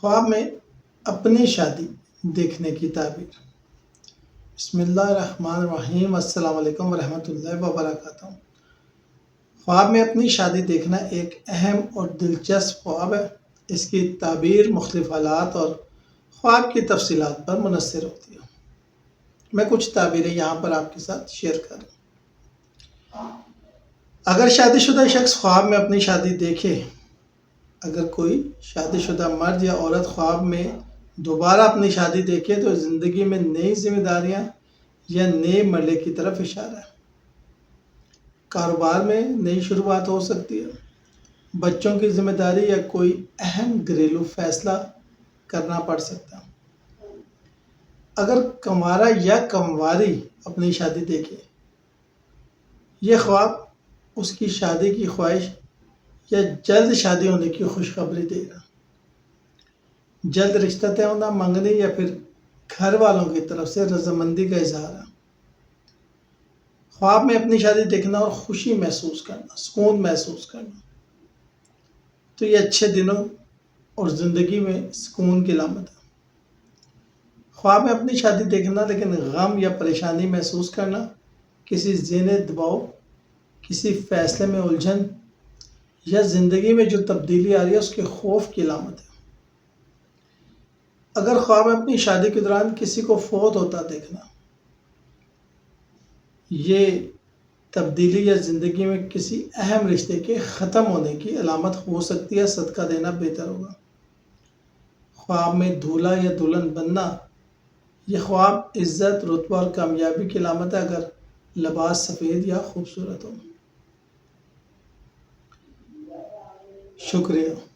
خواب میں اپنی شادی دیکھنے کی تعبیر۔ بسم اللہ الرحمن الرحیم۔ السلام علیکم ورحمۃ اللہ وبرکاتہ۔ خواب میں اپنی شادی دیکھنا ایک اہم اور دلچسپ خواب ہے۔ اس کی تعبیر مختلف حالات اور خواب کی تفصیلات پر منحصر ہوتی ہے۔ میں کچھ تعبیریں یہاں پر آپ کے ساتھ شیئر کروں۔ اگر شادی شدہ شخص خواب میں اپنی شادی دیکھے، اگر کوئی شادی شدہ مرد یا عورت خواب میں دوبارہ اپنی شادی دیکھے تو زندگی میں نئی ذمہ داریاں یا نئے مرحلے کی طرف اشارہ ہے۔ کاروبار میں نئی شروعات ہو سکتی ہے، بچوں کی ذمہ داری یا کوئی اہم گھریلو فیصلہ کرنا پڑ سکتا ہے۔ اگر کنوارا یا کنواری اپنی شادی دیکھے، یہ خواب اس کی شادی کی خواہش یا جلد شادی ہونے کی خوشخبری دے گا۔ جلد رشتہ طے ہونا، منگنی یا پھر گھر والوں کی طرف سے رضامندی کا اظہار ہے۔ خواب میں اپنی شادی دیکھنا اور خوشی محسوس کرنا، سکون محسوس کرنا، تو یہ اچھے دنوں اور زندگی میں سکون کی علامت ہے۔ خواب میں اپنی شادی دیکھنا لیکن غم یا پریشانی محسوس کرنا، کسی ذہنی دباؤ، کسی فیصلے میں الجھن یا زندگی میں جو تبدیلی آ رہی ہے اس کے خوف کی علامت ہے۔ اگر خواب میں اپنی شادی کے دوران کسی کو فوت ہوتا دیکھنا، یہ تبدیلی یا زندگی میں کسی اہم رشتے کے ختم ہونے کی علامت ہو سکتی ہے، صدقہ دینا بہتر ہوگا۔ خواب میں دولہا یا دلہن بننا، یہ خواب عزت، رتبہ اور کامیابی کی علامت ہے اگر لباس سفید یا خوبصورت ہو۔ شکریہ۔